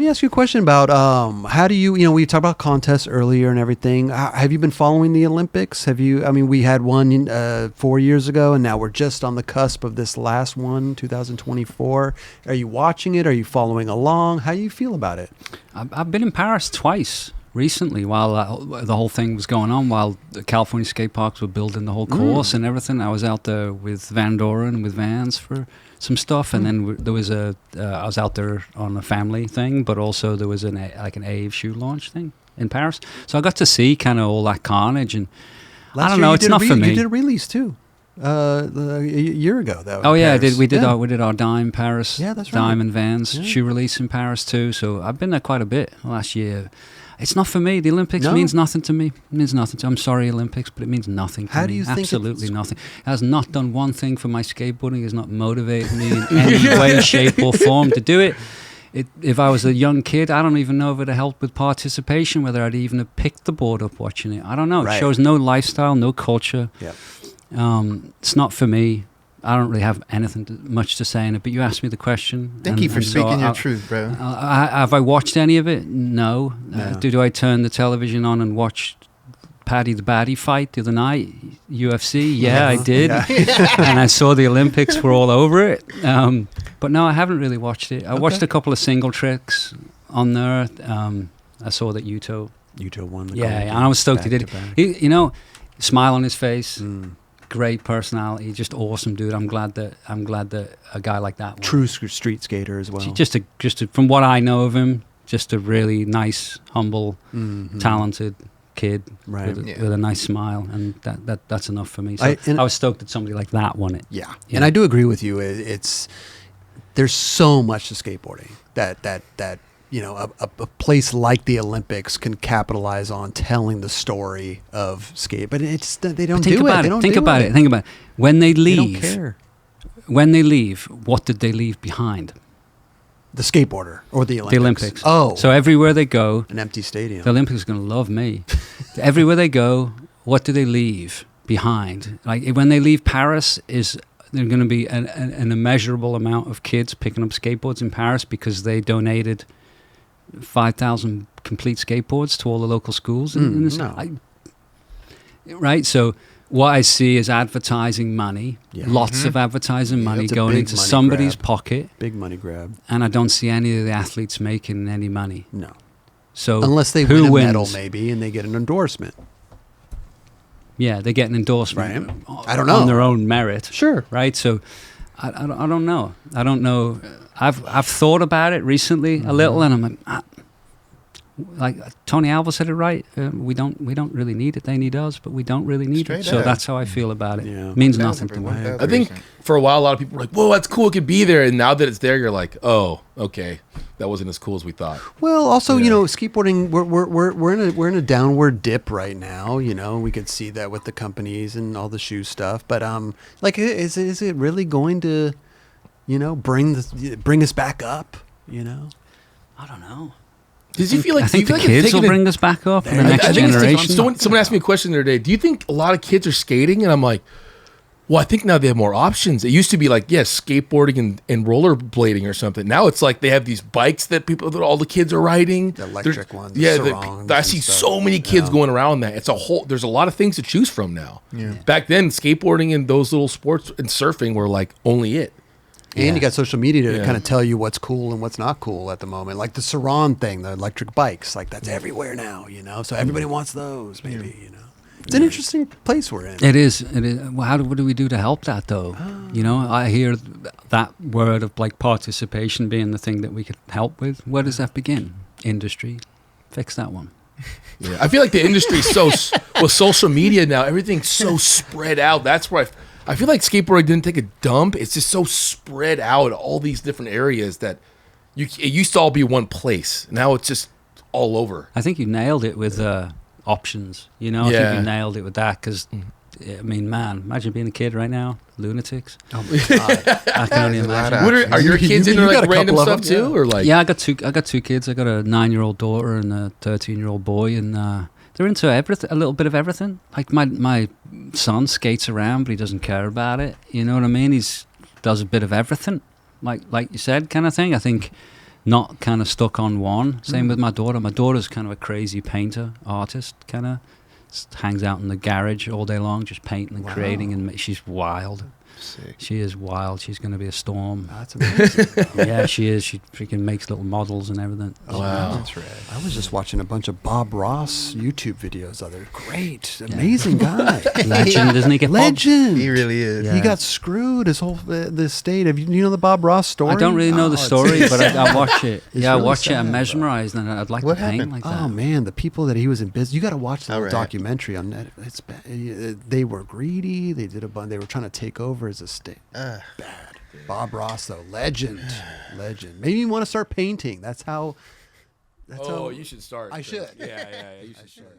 me ask you a question about how do you, we talked about contests earlier and everything. Have you been following the Olympics? We had one 4 years ago, and now we're just on the cusp of this last one, 2024. Are you watching it? Are you following along? How do you feel about it? I've been in Paris twice recently while the whole thing was going on, while the California skate parks were building the whole course and everything. I was out there with Van Doren, with Vans for some stuff, and then there was I was out there on a family thing, but also there was an AVE shoe launch thing in Paris. So I got to see kind of all that carnage, and I don't know, it's not for me. You did a release too. A year ago, though. Oh yeah, we did our Dime Paris, that's right. Dime and Vans shoe release in Paris too. So I've been there quite a bit last year. It's not for me. The Olympics means nothing to me. It means nothing to me. I'm sorry, Olympics, but it means nothing to me. How do you think absolutely nothing? It has not done one thing for my skateboarding. It has not motivated me in any way, shape, or form to do it. If I was a young kid, I don't even know if it would have helped with participation, whether I'd even have picked the board up watching it. I don't know. It shows no lifestyle, no culture. Yep. It's not for me. I don't really have anything much to say in it, but you asked me the question. Thank you for speaking your truth, bro. Have I watched any of it? No. Do I turn the television on and watch Paddy the Baddy fight the other night? UFC? Yeah, I did. And I saw the Olympics were all over it. But no, I haven't really watched it. I watched a couple of single tricks on there. I saw that Yuto won the gold. And I was stoked he did it. Smile on his face. Great personality, just awesome dude. I'm glad that a guy like that won. True street skater as well. Just from what I know of him, just a really nice, humble, talented kid with a nice smile, and that's enough for me. So I was stoked that somebody like that won it. Yeah, and I do agree with you. There's so much to skateboarding that a place like the Olympics can capitalize on telling the story of skate, but it's they don't do it. Think about it. When they leave, they don't care. When they leave, what did they leave behind? The skateboarder or the Olympics? The Olympics. Oh, so everywhere they go, an empty stadium. The Olympics are going to love me. Everywhere they go, what do they leave behind? Like when they leave Paris, there's going to be an immeasurable amount of kids picking up skateboards in Paris because they donated 5,000 complete skateboards to all the local schools. Right? So what I see is advertising money, lots of advertising money going into somebody's pocket. Big money grab. And I don't see any of the athletes making any money. No. So unless they win a medal maybe and they get an endorsement. Yeah, they get an endorsement. Right. I don't know. On their own merit. Sure. Right? So I don't know. I don't know. I've thought about it recently a little, and I'm like Tony Alva said it right. We don't really need it. They need us, but we don't really need it. So that's how I feel about it. Yeah. It means nothing to me. I think for a while, a lot of people were like, "Whoa, that's cool. It could be there." And now that it's there, you're like, "Oh, okay, that wasn't as cool as we thought." Well, also, skateboarding, we're in a downward dip right now. We could see that with the companies and all the shoe stuff. But is it really going to bring us back up? I don't know. Does you feel like I think the kids will bring us back up in the next generation? Someone asked me a question the other day. Do you think a lot of kids are skating? And I'm like, well, I think now they have more options. It used to be like, yes, skateboarding and rollerblading or something. Now it's like they have these bikes that all the kids are riding. The electric ones. Yeah, I see so many kids going around that. There's a lot of things to choose from now. Yeah. Back then, skateboarding and those little sports and surfing were like only it. And you got social media to kind of tell you what's cool and what's not cool at the moment. Like the Saran thing, the electric bikes, like that's everywhere now, So everybody wants those, maybe, It's an interesting place we're in. It is. Well, what do we do to help that, though? I hear that word of like participation being the thing that we could help with. Where does that begin? Industry. Fix that one. Yeah, I feel like the industry is so, with social media now, everything's so spread out. That's where I feel like skateboarding didn't take a dump. It's just so spread out, all these different areas that it used to all be one place. Now it's just all over. I think you nailed it with options. I think you nailed it with that because, imagine being a kid right now. Lunatics. Oh my God. I can only imagine. Are your kids into like random stuff too, or like? Yeah, I got two kids. I got a 9-year-old daughter and a 13-year-old boy, and they're into everything, a little bit of everything. Like my son skates around, but he doesn't care about it. You know what I mean? Does a bit of everything, like you said, kind of thing. I think not kind of stuck on one. Same with my daughter. My daughter's kind of a crazy painter, artist, kind of hangs out in the garage all day long, just painting and creating, and she's wild. Sick. She is wild. She's going to be a storm. That's amazing. Yeah, she is. She freaking makes little models and everything. Oh, Wow. That's rad. I was just watching a bunch of Bob Ross YouTube videos. They're great, amazing guy, Legend, isn't he? Get Bob- legend. He really is. Yeah. He got screwed. His whole the state. Have you know the Bob Ross story? I don't really know the it's- story, but I watch it. It's Yeah, I really watch it. sad, I'm though. mesmerized, and I'd like What to paint happened? like that. Oh man, the people that he was in business. You got to watch the All right. documentary on net. It's bad. They were greedy. They did a bunch. They were trying to take over his estate. Bad. Bob Ross though, legend. Maybe you want to start painting. That's how. Oh, you should start. I should. Yeah, you should start.